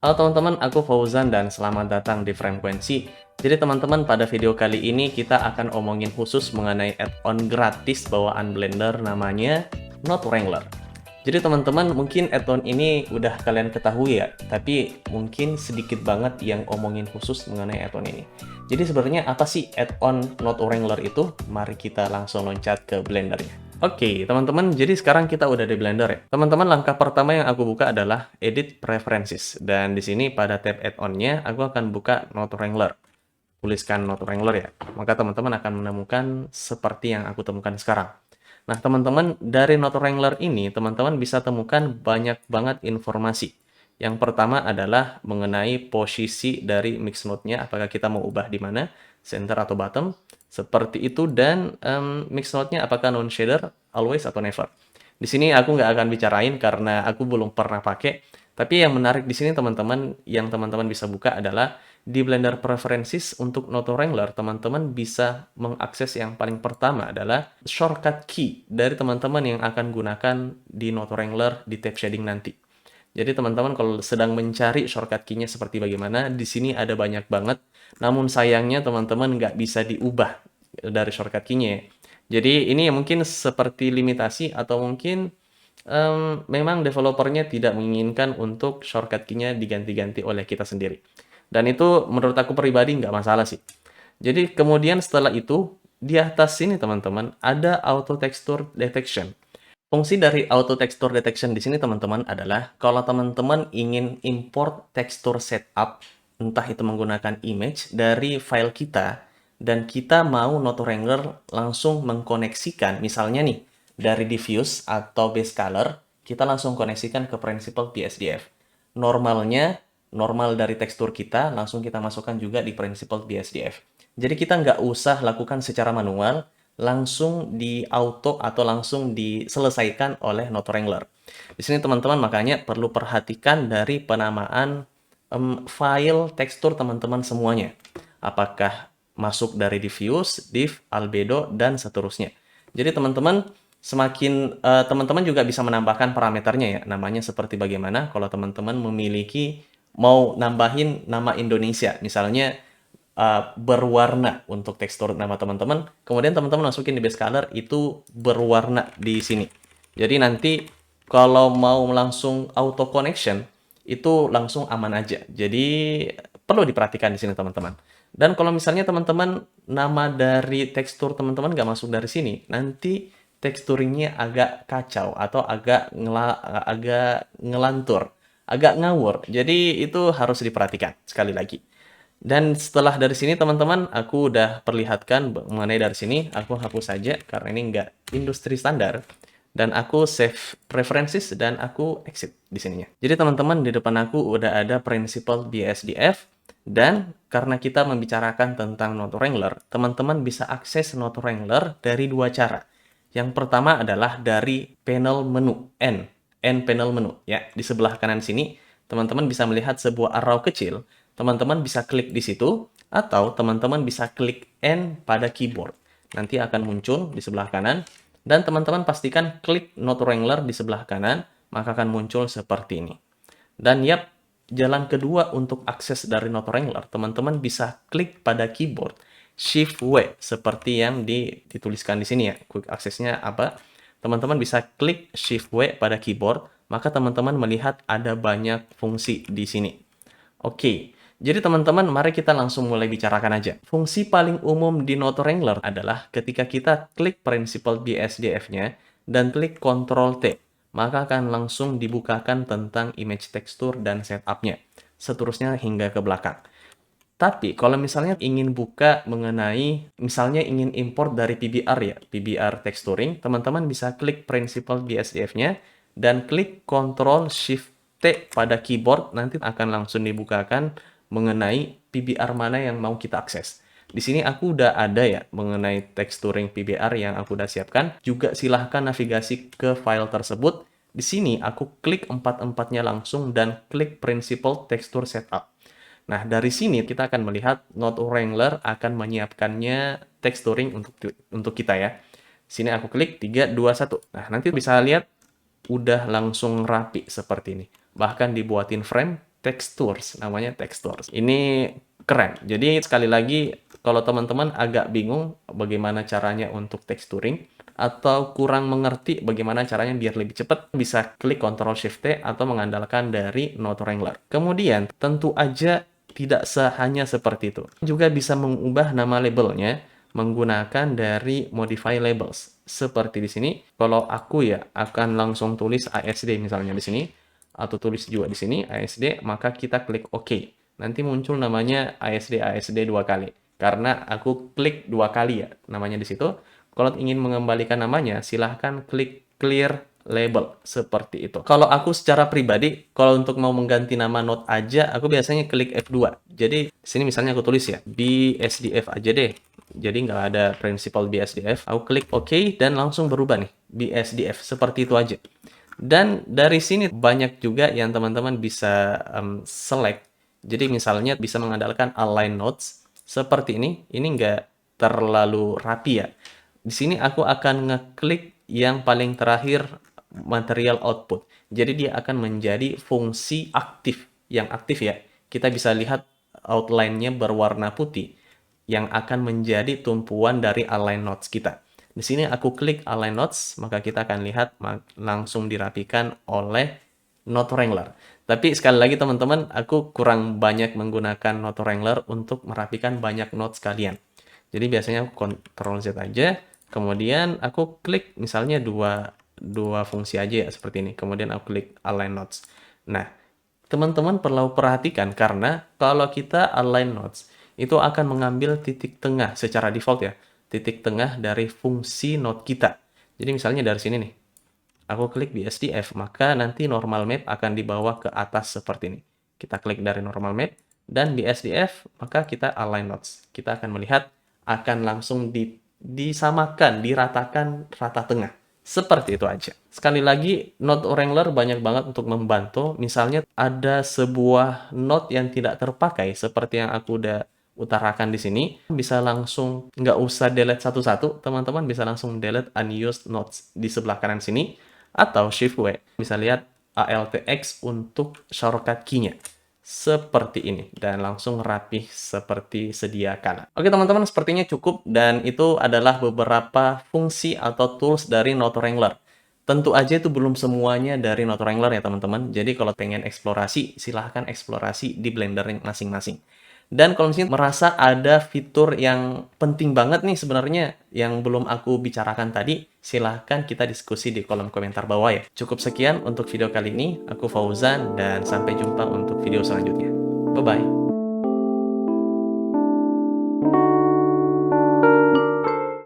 Halo teman-teman, aku Fauzan dan selamat datang di Frekuensi. Jadi teman-teman, pada video kali ini kita akan omongin khusus mengenai add-on gratis bawaan Blender namanya Node Wrangler. Jadi teman-teman, mungkin add-on ini udah kalian ketahui ya, tapi mungkin sedikit banget yang omongin khusus mengenai add-on ini. Jadi sebenarnya apa sih add-on Node Wrangler itu? Mari kita langsung loncat ke Blendernya. Oke, teman-teman, jadi sekarang kita udah di Blender ya. Teman-teman, langkah pertama yang aku buka adalah Edit Preferences. Dan di sini pada tab add-on-nya, aku akan buka Node Wrangler. Tuliskan Node Wrangler ya. Maka teman-teman akan menemukan seperti yang aku temukan sekarang. Nah, teman-teman, dari Node Wrangler ini, teman-teman bisa temukan banyak banget informasi. Yang pertama adalah mengenai posisi dari mix node-nya, apakah kita mau ubah di mana, center atau bottom, seperti itu, dan mix node-nya apakah non-shader, always, atau never. Di sini aku nggak akan bicarain karena aku belum pernah pakai, tapi yang menarik di sini teman-teman, yang teman-teman bisa buka adalah di Blender Preferences untuk Node Wrangler, teman-teman bisa mengakses yang paling pertama adalah shortcut key dari teman-teman yang akan gunakan di Node Wrangler di tab shading nanti. Jadi teman-teman kalau sedang mencari shortcut key-nya seperti bagaimana, di sini ada banyak banget. Namun sayangnya teman-teman nggak bisa diubah dari shortcut key-nya. Jadi ini mungkin seperti limitasi atau mungkin memang developernya tidak menginginkan untuk shortcut key-nya diganti-ganti oleh kita sendiri. Dan itu menurut aku pribadi nggak masalah sih. Jadi kemudian setelah itu, di atas sini teman-teman, ada Auto Texture Detection. Fungsi dari Auto Texture Detection di sini teman-teman adalah kalau teman-teman ingin import tekstur setup, entah itu menggunakan image dari file kita, dan kita mau Node Wrangler langsung mengkoneksikan, misalnya nih, dari diffuse atau base color, kita langsung koneksikan ke Principled BSDF. Normalnya, normal dari tekstur kita, langsung kita masukkan juga di Principled BSDF. Jadi kita nggak usah lakukan secara manual, langsung di auto atau langsung diselesaikan oleh Node Wrangler. Di sini teman-teman makanya perlu perhatikan dari penamaan file tekstur teman-teman semuanya. Apakah masuk dari diffuse, diff, albedo, dan seterusnya. Jadi teman-teman semakin teman-teman juga bisa menambahkan parameternya ya. Namanya seperti bagaimana kalau teman-teman memiliki mau nambahin nama Indonesia. Misalnya berwarna untuk tekstur nama teman-teman. Kemudian teman-teman masukin di base color itu berwarna di sini. Jadi nanti kalau mau langsung auto connection itu langsung aman aja. Jadi perlu diperhatikan di sini teman-teman. Dan kalau misalnya teman-teman nama dari tekstur teman-teman nggak masuk dari sini, nanti teksturingnya agak kacau atau agak ngelantur, agak ngawur. Jadi itu harus diperhatikan sekali lagi. Dan setelah dari sini teman-teman, aku udah perlihatkan mengenai dari sini, aku hapus saja karena ini nggak industri standar. Dan aku save preferences dan aku exit di sininya. Jadi teman-teman di depan aku udah ada principal BSDF dan karena kita membicarakan tentang Node Wrangler, teman-teman bisa akses Node Wrangler dari dua cara. Yang pertama adalah dari panel menu N panel menu ya. Di sebelah kanan sini teman-teman bisa melihat sebuah arrow kecil. Teman-teman bisa klik di situ atau teman-teman bisa klik N pada keyboard. Nanti akan muncul di sebelah kanan dan teman-teman pastikan klik Node Wrangler di sebelah kanan, maka akan muncul seperti ini. Dan yap, jalan kedua untuk akses dari Node Wrangler, teman-teman bisa klik pada keyboard Shift W seperti yang dituliskan di sini ya. Quick aksesnya apa? Teman-teman bisa klik Shift W pada keyboard, maka teman-teman melihat ada banyak fungsi di sini. Oke, jadi teman-teman mari kita langsung mulai bicarakan aja. Fungsi paling umum di Node Wrangler adalah ketika kita klik Principled BSDF-nya dan klik Ctrl T, maka akan langsung dibukakan tentang image tekstur dan setup-nya. Seterusnya hingga ke belakang. Tapi kalau misalnya ingin buka mengenai, misalnya ingin import dari PBR ya, PBR texturing, teman-teman bisa klik Principled BSDF-nya dan klik Ctrl Shift T pada keyboard, nanti akan langsung dibukakan mengenai PBR mana yang mau kita akses. Di sini aku udah ada ya mengenai texturing PBR yang aku udah siapkan. Juga silahkan navigasi ke file tersebut. Di sini aku klik empat-empatnya langsung dan klik Principled Texture Setup. Nah, dari sini kita akan melihat Node Wrangler akan menyiapkannya texturing untuk kita ya. Sini aku klik 3, 2, 1. Nah, nanti bisa lihat udah langsung rapi seperti ini. Bahkan dibuatin frame textures, namanya textures. Ini keren. Jadi sekali lagi, kalau teman-teman agak bingung bagaimana caranya untuk texturing, atau kurang mengerti bagaimana caranya biar lebih cepat, bisa klik Ctrl Shift T atau mengandalkan dari Node Wrangler. Kemudian, tentu aja tidak hanya seperti itu. Juga bisa mengubah nama labelnya menggunakan dari modify labels. Seperti di sini, kalau aku ya akan langsung tulis ASD misalnya di sini, atau tulis juga di sini ASD, maka kita klik OK. Nanti muncul namanya ASD dua kali. Karena aku klik dua kali ya namanya di situ. Kalau ingin mengembalikan namanya, silahkan klik clear label, seperti itu. Kalau aku secara pribadi, kalau untuk mau mengganti nama node aja, aku biasanya klik F2. Jadi, sini misalnya aku tulis ya, BSDF aja deh. Jadi nggak ada principal BSDF. Aku klik OK, dan langsung berubah nih, BSDF. Seperti itu aja. Dan dari sini banyak juga yang teman-teman bisa select. Jadi misalnya bisa mengandalkan align nodes, seperti ini nggak terlalu rapi ya. Di sini aku akan ngeklik yang paling terakhir material output. Jadi dia akan menjadi fungsi aktif. Yang aktif ya, kita bisa lihat outline-nya berwarna putih yang akan menjadi tumpuan dari align nodes kita. Di sini aku klik align nodes, maka kita akan lihat langsung dirapikan oleh Node Wrangler. Tapi sekali lagi teman-teman, aku kurang banyak menggunakan Node Wrangler untuk merapikan banyak nodes sekalian. Jadi biasanya aku Ctrl Z aja, kemudian aku klik misalnya dua fungsi aja ya seperti ini. Kemudian aku klik align nodes. Nah, teman-teman perlu perhatikan karena kalau kita align nodes, itu akan mengambil titik tengah secara default ya. Titik tengah dari fungsi node kita. Jadi misalnya dari sini nih, aku klik BSDF, maka nanti normal map akan dibawa ke atas seperti ini. Kita klik dari normal map, dan BSDF, maka kita align nodes. Kita akan melihat akan langsung disamakan, diratakan rata tengah. Seperti itu aja. Sekali lagi, Node Wrangler banyak banget untuk membantu. Misalnya ada sebuah node yang tidak terpakai, seperti yang aku udah utarakan di sini, bisa langsung, nggak usah delete satu-satu, teman-teman bisa langsung delete unused nodes di sebelah kanan sini, atau Shift W. Bisa lihat ALTX untuk shortcut key-nya. Seperti ini. Dan langsung rapih seperti sedia kala. Oke teman-teman, sepertinya cukup. Dan itu adalah beberapa fungsi atau tools dari Node Wrangler. Tentu aja itu belum semuanya dari Node Wrangler ya teman-teman. Jadi kalau pengen eksplorasi, silahkan eksplorasi di Blender masing-masing. Dan kalau misalnya merasa ada fitur yang penting banget nih sebenarnya yang belum aku bicarakan tadi, silahkan kita diskusi di kolom komentar bawah ya. Cukup sekian untuk video kali ini. Aku Fauzan dan sampai jumpa untuk video selanjutnya. Bye-bye.